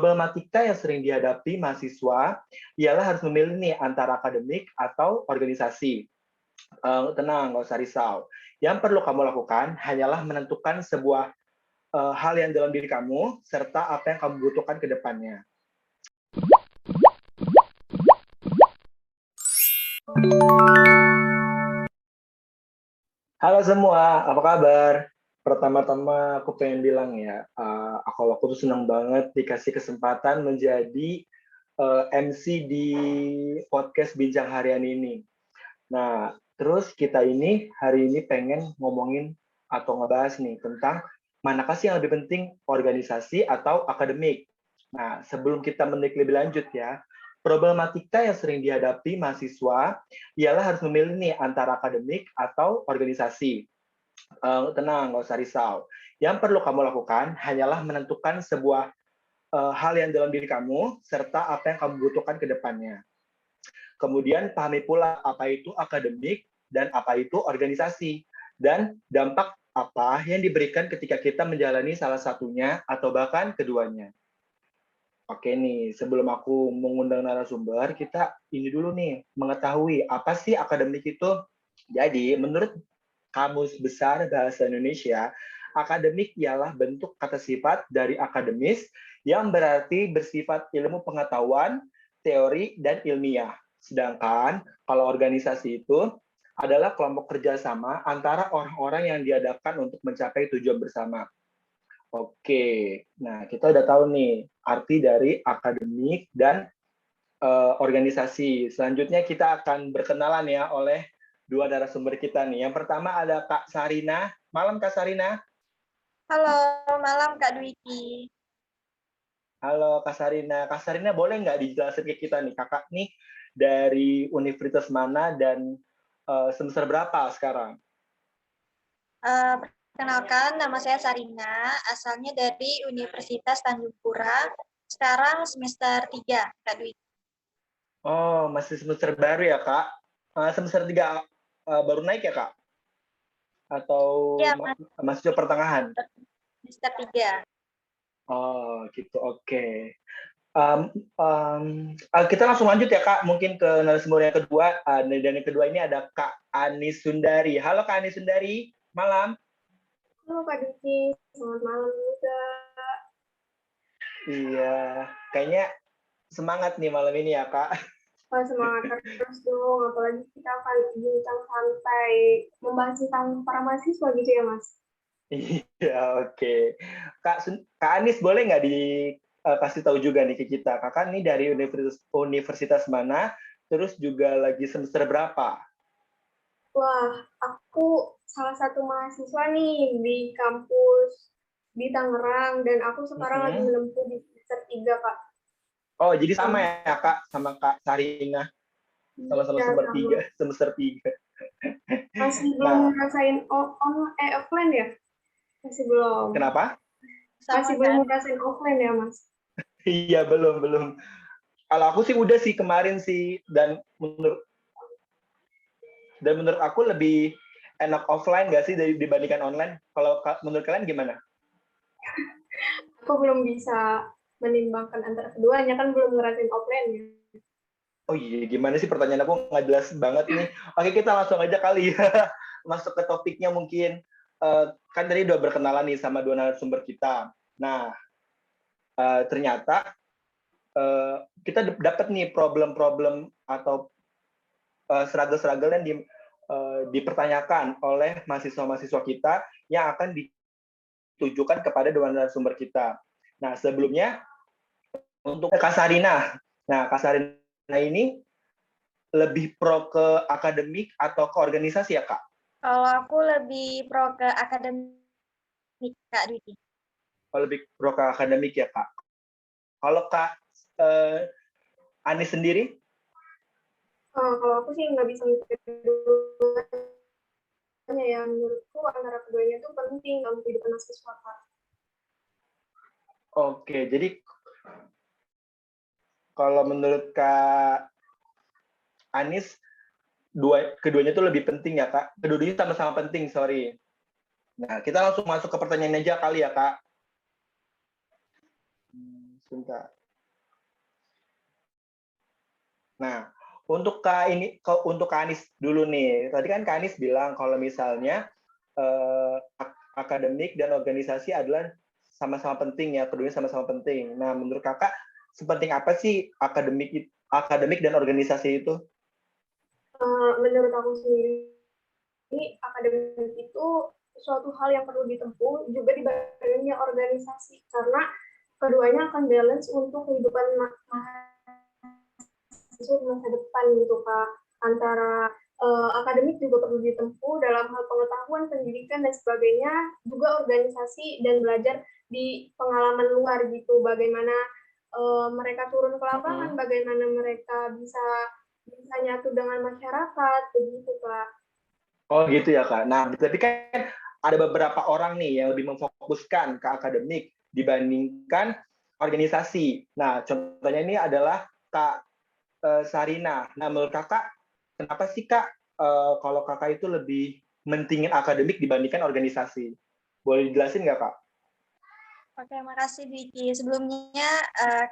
Problematika yang sering dihadapi mahasiswa ialah harus memilih nih antara akademik atau organisasi. Tenang, nggak usah risau. Yang perlu kamu lakukan hanyalah menentukan sebuah hal yang dalam diri kamu serta apa yang kamu butuhkan ke depannya. Halo semua, apa kabar? Pertama-tama aku pengen bilang ya, aku tuh senang banget dikasih kesempatan menjadi MC di podcast Bincang Harian ini. Nah, terus kita ini hari ini pengen ngomongin atau ngebahas nih tentang manakah sih yang lebih penting, organisasi atau akademik. Nah, sebelum kita menik lebih lanjut ya, problematika yang sering dihadapi mahasiswa ialah harus memilih nih antara akademik atau organisasi. Tenang, nggak usah risau. Yang perlu kamu lakukan hanyalah menentukan sebuah hal yang dalam diri kamu serta apa yang kamu butuhkan ke depannya. Kemudian pahami pula apa itu akademik dan apa itu organisasi, dan dampak apa yang diberikan ketika kita menjalani salah satunya atau bahkan keduanya. Oke nih, sebelum aku mengundang narasumber, kita ini dulu nih, mengetahui apa sih akademik itu. Jadi, menurut Kamus Besar Bahasa Indonesia, akademik ialah bentuk kata sifat dari akademis yang berarti bersifat ilmu pengetahuan, teori, dan ilmiah. Sedangkan kalau organisasi itu adalah kelompok kerjasama antara orang-orang yang diadakan untuk mencapai tujuan bersama. Oke, nah kita udah tahu nih arti dari akademik dan organisasi. Selanjutnya kita akan berkenalan ya oleh dua narasumber kita nih. Yang pertama ada Kak Sarina. Malam Kak Sarina. Halo, malam Kak Dwiki. Halo Kak Sarina. Kak Sarina boleh nggak dijelasin ke kita nih, kakak nih dari universitas mana dan semester berapa sekarang? Perkenalkan, nama saya Sarina, asalnya dari Universitas Tanjung Pura. Sekarang semester 3, Kak Dwiki. Oh, masih semester baru ya Kak? Semester 3 baru naik ya Kak? Atau Ya, masih pertengahan? semester 3. Oh, gitu. Oke. Kita langsung lanjut ya Kak, mungkin ke narasumber yang kedua. Dan yang kedua ini ada Kak Anis Sundari. Halo Kak Anis Sundari, malam. Halo Kak Diki, selamat malam juga. Iya, kayaknya semangat nih malam ini ya Kak. Semangat terus dong, apalagi kita akan bincang santai, membahas tentang para mahasiswa gitu ya Mas? Iya, oke. Kak Anis boleh nggak dikasih tahu juga nih ke kita, Kakak nih dari universitas mana, terus juga lagi semester berapa? Wah, aku salah satu mahasiswa nih di kampus di Tangerang, dan aku sekarang lagi menempuh di semester 3, Kak. Oh, jadi sama ya Kak, sama Kak Sarina. Sama-sama semester 3. Masih belum ngerasain offline ya? Masih belum. Kenapa? Masih belum ngerasain offline ya, Mas? Iya, belum. Kalau aku sih udah sih kemarin sih, dan menurut aku lebih enak offline nggak sih dibandingkan online? Kalau menurut kalian gimana? Aku belum bisa menimbangkan antara keduanya, kan belum ngerasain offline ya. Oh iya, gimana sih, pertanyaan aku nggak jelas banget nih. Oke, kita langsung aja kali ya masuk ke topiknya mungkin. Kan tadi udah berkenalan nih sama dua narasumber kita. Nah, ternyata kita dapat nih problem-problem atau struggle-struggle yang dipertanyakan oleh mahasiswa-mahasiswa kita yang akan ditujukan kepada dua narasumber kita. Nah, sebelumnya untuk Kak Sarina. Nah, Kak Sarina ini lebih pro ke akademik atau ke organisasi ya, Kak? Kalau aku lebih pro ke akademik, Kak Dwiki. Oh, lebih pro ke akademik ya, Kak. Kalau Kak Anis sendiri? Kalau aku sih nggak bisa keduanya ya. Menurutku antara keduanya itu penting dalam kehidupan mahasiswa, Kak. Oke, jadi kalau menurut Kak Anis, keduanya itu lebih penting ya, Kak? Keduanya sama-sama penting, sorry. Nah, kita langsung masuk ke pertanyaan aja kali ya, Kak. Cinta. Nah, untuk Kak Anis dulu nih. Tadi kan Kak Anis bilang kalau misalnya akademik dan organisasi adalah sama-sama penting ya, keduanya sama-sama penting. Nah, menurut Kakak sepenting apa sih akademik dan organisasi itu? Menurut aku sendiri, akademik itu suatu hal yang perlu ditempuh juga dibarengi organisasi karena keduanya akan balance untuk kehidupan mahasiswa di masa depan gitu Kak. Antara akademik juga perlu ditempuh dalam hal pengetahuan, pendidikan dan sebagainya, juga organisasi dan belajar di pengalaman luar gitu, bagaimana mereka turun ke lapangan, bagaimana mereka bisa nyatu dengan masyarakat, begitu Kak. Oh gitu ya Kak. Nah, berarti kan ada beberapa orang nih yang lebih memfokuskan ke akademik dibandingkan organisasi. Nah, contohnya ini adalah Kak Sarina. Nah, menurut Kakak, kenapa sih Kak kalau Kakak itu lebih mentingin akademik dibandingkan organisasi? Boleh dijelasin nggak Kak? Oke, makasih Dwiki. Sebelumnya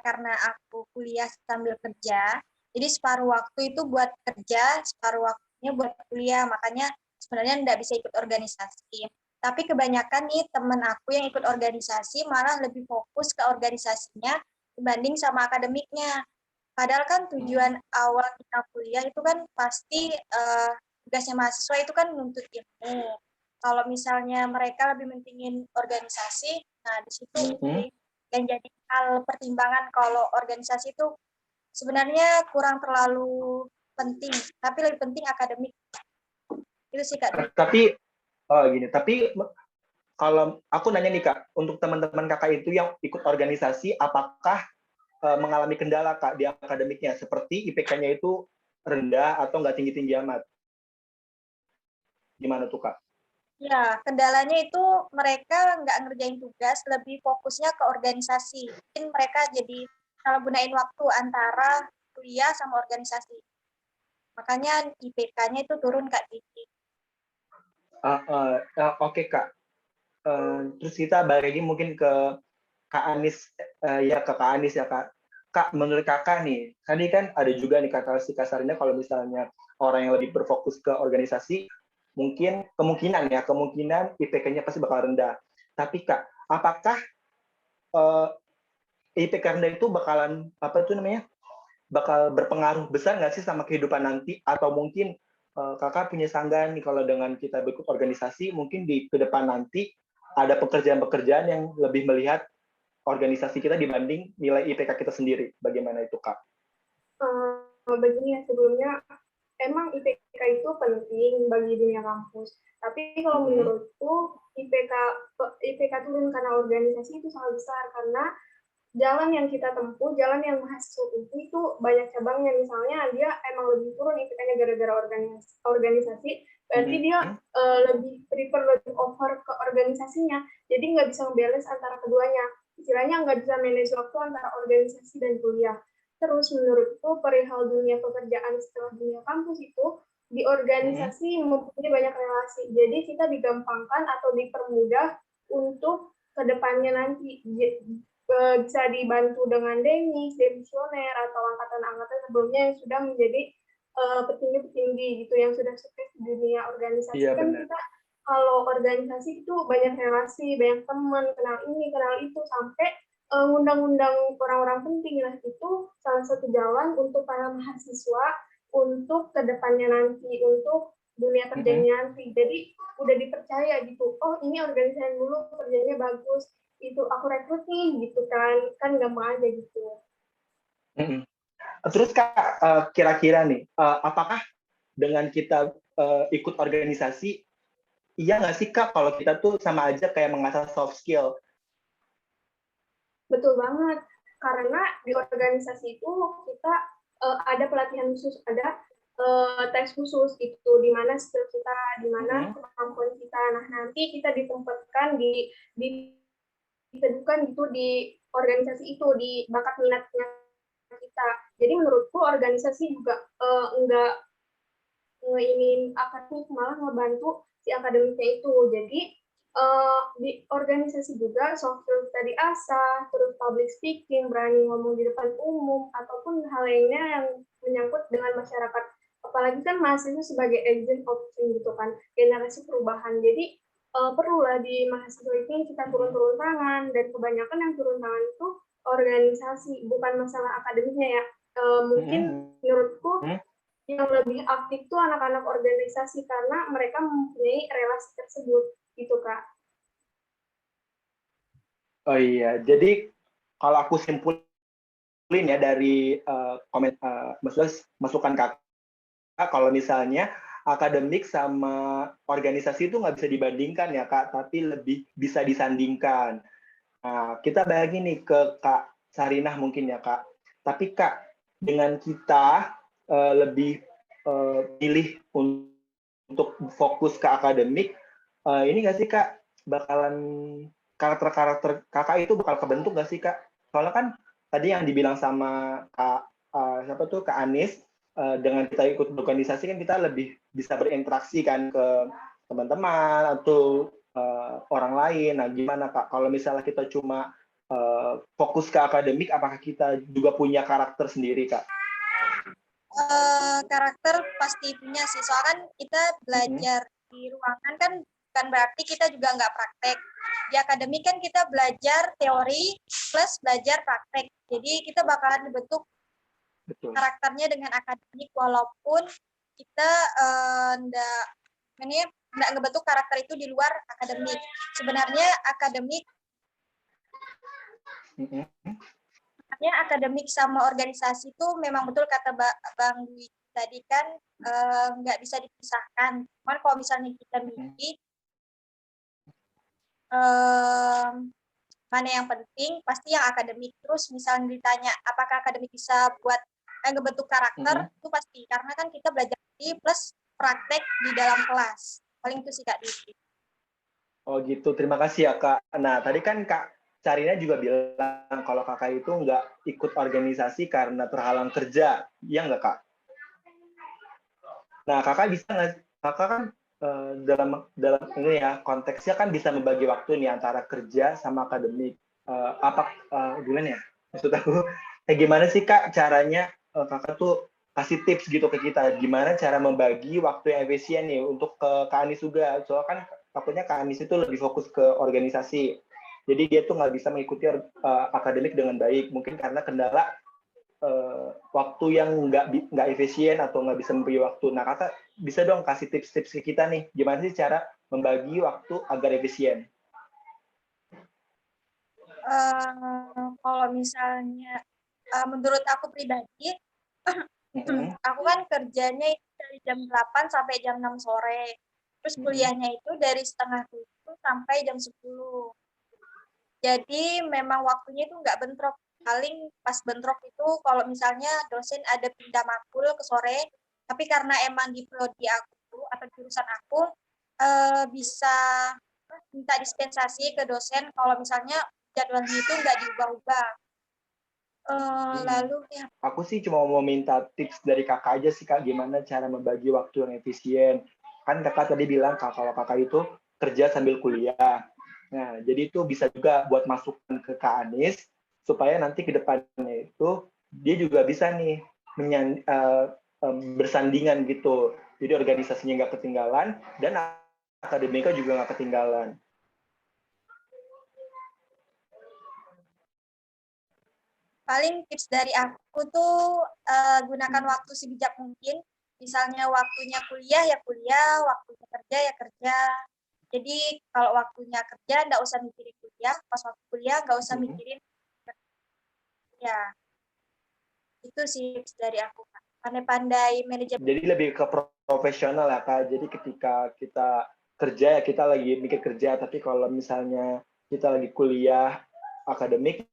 karena aku kuliah sambil kerja, jadi separuh waktu itu buat kerja, separuh waktunya buat kuliah. Makanya sebenarnya nggak bisa ikut organisasi. Tapi kebanyakan nih temen aku yang ikut organisasi malah lebih fokus ke organisasinya dibanding sama akademiknya. Padahal kan tujuan awal kita kuliah itu kan pasti tugasnya mahasiswa itu kan menuntut ilmu. Kalau misalnya mereka lebih mentingin organisasi, nah di situ yang jadi hal pertimbangan kalau organisasi itu sebenarnya kurang terlalu penting, tapi lebih penting akademik. Itu sih Kak Dwi. Tapi kalau aku nanya nih Kak, untuk teman-teman Kakak itu yang ikut organisasi, apakah mengalami kendala Kak di akademiknya, seperti IPK-nya itu rendah atau nggak tinggi-tinggi amat? Gimana tuh Kak? Ya, kendalanya itu mereka nggak ngerjain tugas, lebih fokusnya ke organisasi. Mungkin mereka jadi salah gunain waktu antara kuliah sama organisasi. Makanya IPK-nya itu turun Kak Diki. Oke Kak. Terus kita balik lagi mungkin ke Kak Anis, ke Kak Anis ya Kak. Kak, menurut Kakak nih, tadi kan ada juga nih Kak kasarnya kalau misalnya orang yang lebih berfokus ke organisasi, mungkin kemungkinan IPK-nya pasti bakal rendah. Tapi Kak, apakah IPK rendah itu bakal berpengaruh besar nggak sih sama kehidupan nanti? Atau mungkin Kakak punya sanggahan nih kalau dengan kita berikut organisasi, mungkin di ke depan nanti ada pekerjaan-pekerjaan yang lebih melihat organisasi kita dibanding nilai IPK kita sendiri. Bagaimana itu, Kak? Begini ya, sebelumnya emang IPK itu penting bagi dunia kampus. Tapi kalau menurutku IPK turun karena organisasi itu sangat besar karena jalan yang kita tempuh, jalan yang mahasiswa tempuh itu banyak cabangnya. Misalnya dia emang lebih turun IPK-nya gara-gara organisasi, berarti dia lebih over ke organisasinya. Jadi nggak bisa balance antara keduanya. Istilahnya nggak bisa manage waktu antara organisasi dan kuliah. Terus menurutku perihal dunia pekerjaan setelah dunia kampus itu di organisasi mempunyai banyak relasi. Jadi kita digampangkan atau dipermudah untuk kedepannya nanti bisa dibantu dengan demisioner atau angkatan-angkatan sebelumnya yang sudah menjadi petinggi-petinggi gitu yang sudah sukses di dunia organisasi. Iya, kan benar. Kita kalau organisasi itu banyak relasi, banyak teman, kenal ini, kenal itu, sampai ngundang-undang orang-orang penting. Nah, itu salah satu jalan untuk para mahasiswa untuk kedepannya nanti, untuk dunia kerjanya nanti. Jadi udah dipercaya gitu, oh ini organisasi dulu kerjanya bagus, itu aku rekrut nih gitu kan gampang aja gitu. Terus Kak, kira-kira nih, apakah dengan kita ikut organisasi, iya nggak sih Kak kalau kita tuh sama aja kayak mengasah soft skill? Betul banget, karena di organisasi itu kita ada pelatihan khusus, ada tes khusus gitu, di mana skill kita, di mana kemampuan kita. Nah, nanti kita ditempatkan ditentukan gitu di organisasi itu, di bakat minatnya kita. Jadi menurutku organisasi juga enggak ingin akademik, malah ngebantu si akademiknya itu. Jadi di organisasi juga soft skills tadi asah, terus public speaking, berani ngomong di depan umum, ataupun hal lainnya yang menyangkut dengan masyarakat. Apalagi kan mahasiswa sebagai agent of change gitu kan, generasi perubahan. Jadi perlulah di mahasiswa ini kita turun tangan, dan kebanyakan yang turun tangan itu organisasi, bukan masalah akademiknya ya. Mungkin menurutku yang lebih aktif tuh anak-anak organisasi karena mereka mempunyai relasi tersebut gitu Kak. Oh iya, jadi kalau aku simpulin ya dari maksudnya masukan kakak, kalau misalnya akademik sama organisasi itu nggak bisa dibandingkan ya kak, tapi lebih bisa disandingkan. Nah, kita bagi nih ke Kak Sarinah mungkin ya Kak. Tapi Kak, dengan kita lebih pilih untuk fokus ke akademik, ini nggak sih Kak, bakalan karakter-karakter kakak itu bakal kebentuk nggak sih Kak? Soalnya kan tadi yang dibilang sama Kak, siapa tuh Kak Anis, dengan kita ikut organisasi kan kita lebih bisa berinteraksi kan ke teman-teman atau orang lain. Nah, gimana Kak? Kalau misalnya kita cuma fokus ke akademik, apakah kita juga punya karakter sendiri Kak? Karakter pasti punya sih. Soalnya kan kita belajar di ruangan kan bukan berarti kita juga nggak praktek. Di akademik kan kita belajar teori plus belajar praktek. Jadi kita bakalan dibentuk karakternya dengan akademik walaupun kita nggak ngebentuk karakter itu di luar akademik. Sebenarnya akademik sama organisasi itu memang betul kata Bang Dwi tadi kan nggak bisa dipisahkan. Cuman kalau misalnya kita milih mana yang penting, pasti yang akademik. Terus misalnya ditanya apakah akademik bisa buat ngebentuk karakter, itu pasti. Karena kan kita belajar plus praktek di dalam kelas. Paling itu sih Kak Dwi. Oh gitu, terima kasih ya Kak. Nah, tadi kan Kak Sarina juga bilang kalau kakak itu nggak ikut organisasi karena terhalang kerja, iya nggak Kak? Nah, kakak bisa nggak, kakak kan dalam ini ya, konteksnya kan bisa membagi waktu nih antara kerja sama akademik. Gimana ya? Maksud aku, gimana sih Kak caranya kakak tuh kasih tips gitu ke kita, gimana cara membagi waktu yang efisien nih untuk ke Kak Anis juga. Soalnya kan takutnya Kak Anis itu lebih fokus ke organisasi. Jadi dia tuh nggak bisa mengikuti akademik dengan baik, mungkin karena kendala waktu yang nggak efisien atau nggak bisa membagi waktu. Nah, kakak bisa dong kasih tips-tips ke kita nih, gimana sih cara membagi waktu agar efisien? Kalau misalnya menurut aku pribadi, aku kan kerjanya dari jam 8 sampai jam 6 sore. Terus kuliahnya itu dari setengah 7 sampai jam 10. Jadi memang waktunya itu nggak bentrok. Paling pas bentrok itu kalau misalnya dosen ada pindah makul ke sore, tapi karena emang di prodi aku atau jurusan aku bisa minta dispensasi ke dosen kalau misalnya jadwalnya itu nggak diubah-ubah. Lalu ya. Aku sih cuma mau minta tips dari kakak aja sih Kak, gimana cara membagi waktu yang efisien. Kan kakak tadi bilang kalau kakak itu kerja sambil kuliah. Nah, jadi itu bisa juga buat masukan ke Kak Anis, supaya nanti ke depannya itu dia juga bisa nih bersandingan gitu. Jadi organisasinya nggak ketinggalan, dan akademika juga nggak ketinggalan. Paling tips dari aku tuh gunakan waktu sebijak mungkin. Misalnya waktunya kuliah ya kuliah, waktunya kerja ya kerja. Jadi kalau waktunya kerja nggak usah mikirin kuliah, pas waktu kuliah nggak usah mikirin ya. Itu sih tips dari aku. Pandai-pandai manajemen. Jadi lebih ke profesional ya Kak. Jadi ketika kita kerja ya kita lagi mikir kerja, tapi kalau misalnya kita lagi kuliah akademik,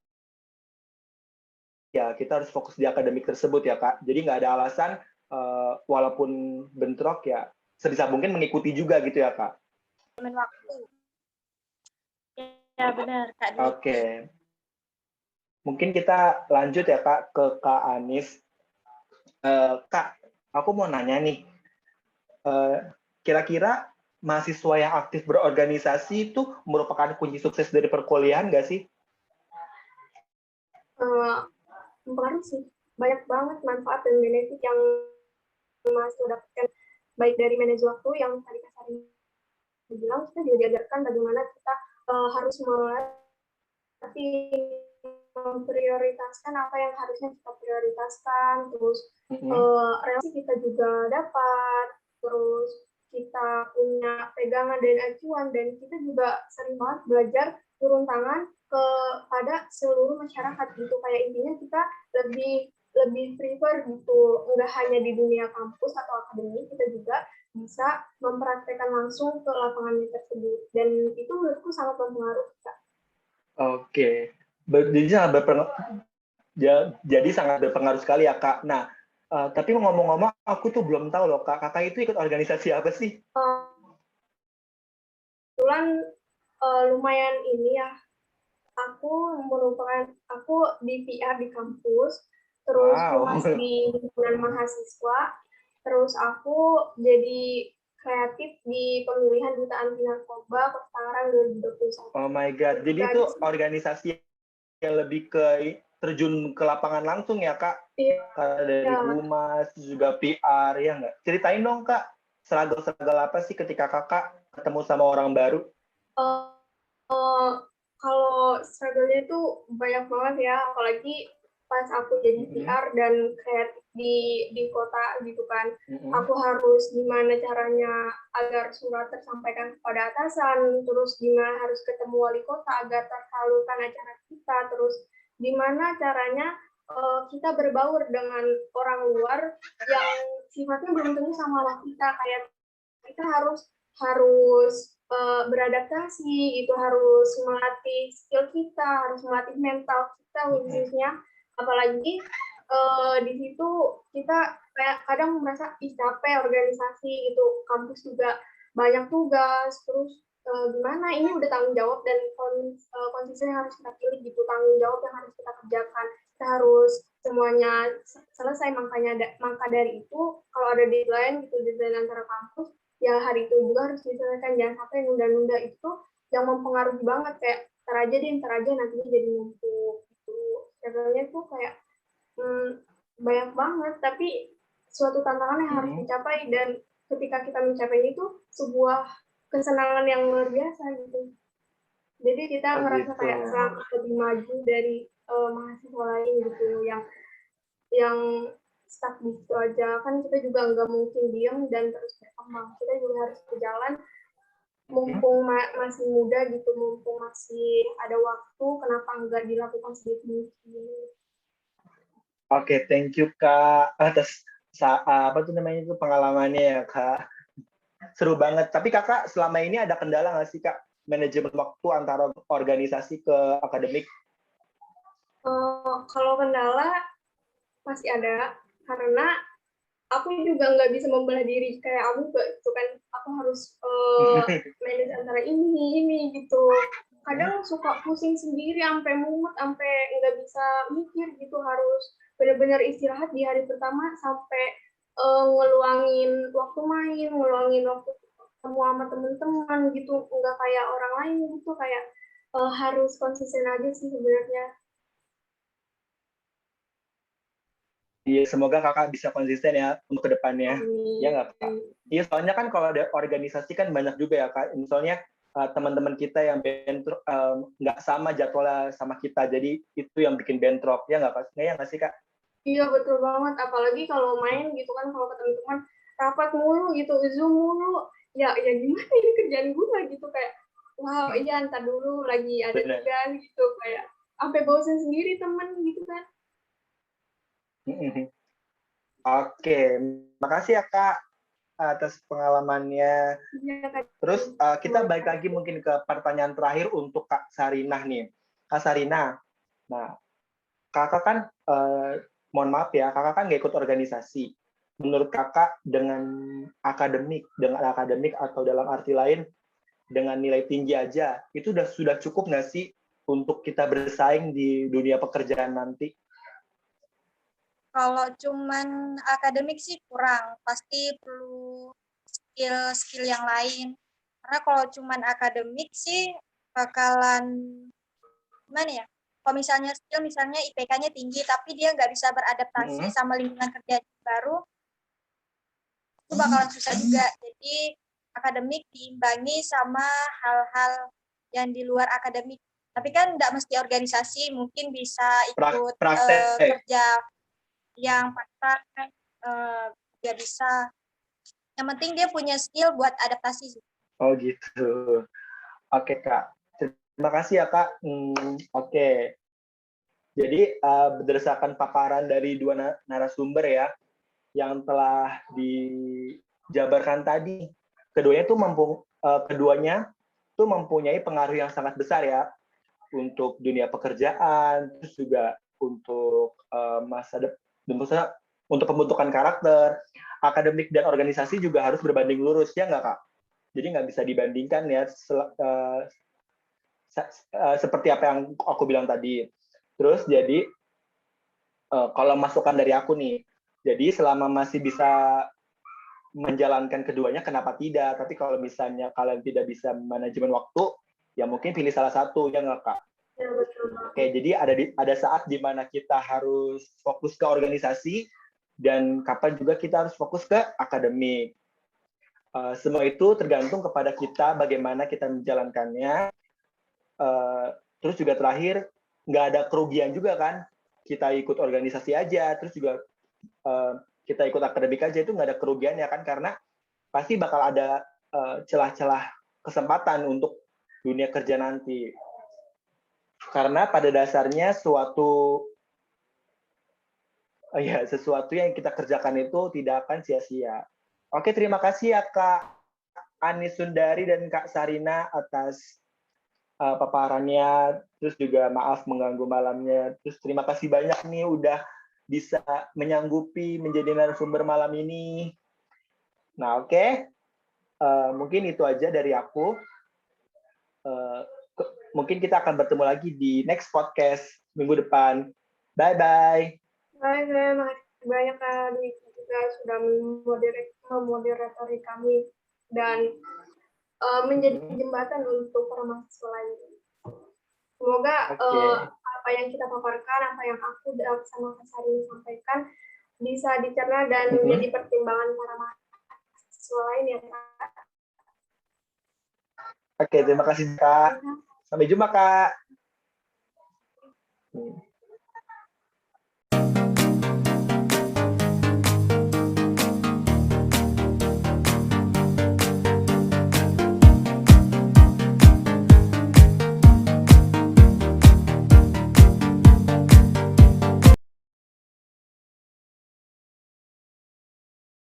ya kita harus fokus di akademik tersebut ya Kak. Jadi nggak ada alasan walaupun bentrok ya sebisa mungkin mengikuti juga gitu ya Kak. Waktu. Ya benar Kak. Oke. Mungkin kita lanjut ya Kak ke Kak Anis. Kak, aku mau nanya nih. Kira-kira mahasiswa yang aktif berorganisasi itu merupakan kunci sukses dari perkuliahan nggak sih? Mempengaruhi sih. Banyak banget manfaat dan benefit yang mahasiswa dapatkan, baik dari manajemen waktu yang tadi Kak Sari bilang, kita juga diajarkan bagaimana kita harus memprioritaskan apa yang harusnya kita prioritaskan, terus relasi kita juga dapat, terus kita punya pegangan dan acuan, dan kita juga sering banget belajar turun tangan kepada seluruh masyarakat gitu. Kayak intinya kita lebih prefer gitu, nggak hanya di dunia kampus atau akademik, kita juga bisa mempraktekkan langsung ke lapangannya tersebut, dan itu menurutku sangat mempengaruhi. Oke, jadi sangat berpengaruh sekali ya Kak. Nah, tapi ngomong-ngomong, aku tuh belum tahu loh Kak, Kakak itu ikut organisasi apa sih? Kebetulan lumayan ini ya, aku di PR di kampus, terus humas di himpunan mahasiswa, terus aku jadi kreatif di pemilihan duta anti narkoba Kota Tangerang 2021. Oh my god, jadi itu organisasi yang lebih ke terjun ke lapangan langsung ya Kak? Iya. Dari humas juga PR ya nggak? Ceritain dong Kak, struggle apa sih ketika Kakak ketemu sama orang baru? Kalau struggle-nya itu banyak banget ya, apalagi pas aku jadi PR dan kreatif di kota gitu kan. Aku harus gimana caranya agar surat tersampaikan kepada atasan, terus gimana harus ketemu wali kota agar tersalurkan acara kita, terus gimana caranya kita berbaur dengan orang luar yang sifatnya belum tentu sama kita, kayak kita harus beradaptasi, itu harus melatih skill kita, harus melatih mental kita khususnya, apalagi di situ kita kayak kadang merasa capek organisasi gitu, kampus juga banyak tugas, terus gimana ini udah tanggung jawab dan konsisten yang harus kita pilih gitu, tanggung jawab yang harus kita kerjakan, kita harus semuanya selesai, maka dari itu kalau ada deadline gitu, deadline antara kampus ya hari itu juga harus diselesaikan, jangan sampai nunda-nunda. Itu yang mempengaruhi banget, kayak ntar aja nantinya jadi numpuk gitu. Sebenarnya tuh kayak banyak banget, tapi suatu tantangan yang harus dicapai, dan ketika kita mencapai itu sebuah kesenangan yang luar biasa gitu. Jadi kita ngerasa kayak selangkah lebih maju dari mahasiswa lain gitu, yang stuck di situ aja. Kan kita juga nggak mungkin diem dan terus berkembang, kita juga harus berjalan, mumpung masih muda gitu, mumpung masih ada waktu, kenapa nggak dilakukan sedikit mungkin. Oke, thank you Kak atas pengalamannya ya Kak. Seru banget. Tapi Kakak selama ini ada kendala nggak sih Kak manajemen waktu antara organisasi ke akademik? Kalau kendala pasti ada, karena aku juga nggak bisa membelah diri kayak aku gitu kan, aku harus manage antara ini gitu. Kadang suka pusing sendiri, sampai mumet, sampai nggak bisa mikir gitu, harus benar-benar istirahat di hari pertama, sampai ngeluangin waktu main, ngeluangin waktu ketemu sama teman-teman gitu, nggak kayak orang lain gitu, kayak harus konsisten aja sih sebenarnya. Iya, semoga Kakak bisa konsisten ya untuk kedepannya. Ya nggak Kak? Iya, soalnya kan kalau ada organisasi kan banyak juga ya Kak. Misalnya teman-teman kita yang nggak sama jadwalnya sama kita, jadi itu yang bikin bentrok. Ya nggak Kak? Ya nggak sih Kak? Iya betul banget, apalagi kalau main gitu kan, kalau ketemu teman rapat mulu gitu, Zoom mulu, ya gimana ini kerjaan gue gitu, kayak wow iya ntar dulu lagi ada tugas gitu, kayak sampai bosen sendiri teman gitu kan. Oke, makasih ya Kak atas pengalamannya. Terus kita balik lagi mungkin ke pertanyaan terakhir untuk Kak Sarinah nih. Kak Sarinah, nah Kakak kan, mohon maaf ya, Kakak kan nggak ikut organisasi. Menurut Kakak dengan akademik atau dalam arti lain dengan nilai tinggi aja, itu sudah cukup nggak sih untuk kita bersaing di dunia pekerjaan nanti? Kalau cuman akademik sih kurang, pasti perlu skill yang lain. Karena kalau cuman akademik sih bakalan gimana ya? Kalau misalnya skill, misalnya IPK-nya tinggi, tapi dia nggak bisa beradaptasi sama lingkungan kerja baru, itu bakalan susah juga. Jadi akademik diimbangi sama hal-hal yang di luar akademik. Tapi kan nggak mesti organisasi, mungkin bisa ikut praktek. kerja yang part-time, dia bisa. Yang penting dia punya skill buat adaptasi. Oh gitu. Oke Kak, terima kasih ya Kak. Oke. Jadi berdasarkan paparan dari dua narasumber ya, yang telah dijabarkan tadi, keduanya tuh mempunyai pengaruh yang sangat besar ya untuk dunia pekerjaan, terus juga untuk masa depan, untuk pembentukan karakter, akademik dan organisasi juga harus berbanding lurus ya nggak Kak? Jadi nggak bisa dibandingkan ya seperti apa yang aku bilang tadi. Terus jadi kalau masukan dari aku nih, jadi selama masih bisa menjalankan keduanya, kenapa tidak? Tapi kalau misalnya kalian tidak bisa manajemen waktu, ya mungkin pilih salah satu, ya nggak Kak? Ya, betul. Oke, jadi ada saat di mana kita harus fokus ke organisasi, dan kapan juga kita harus fokus ke akademik. Semua itu tergantung kepada kita, bagaimana kita menjalankannya. Terus juga terakhir, nggak ada kerugian juga kan? Kita ikut organisasi aja, terus juga kita ikut akademik aja, itu nggak ada kerugiannya kan, karena pasti bakal ada celah-celah kesempatan untuk dunia kerja nanti. Karena pada dasarnya sesuatu yang kita kerjakan itu tidak akan sia-sia. Oke, terima kasih ya Kak Anis Sundari dan Kak Sarina atas paparannya, terus juga maaf mengganggu malamnya. Terus terima kasih banyak nih udah bisa menyanggupi menjadi narasumber malam ini. Nah, oke. Mungkin itu aja dari aku. Mungkin kita akan bertemu lagi di next podcast minggu depan. Bye-bye. Baik, makasih banyak Kak Dwi juga sudah memoderatori kami dan menjadi jembatan untuk para mahasiswa lain. Semoga apa yang kita paparkan, apa yang aku sama Kak Sari sampaikan bisa dicerna dan menjadi pertimbangan para mahasiswa lain ya Kak. Oke, terima kasih Kak. Sampai jumpa Kak.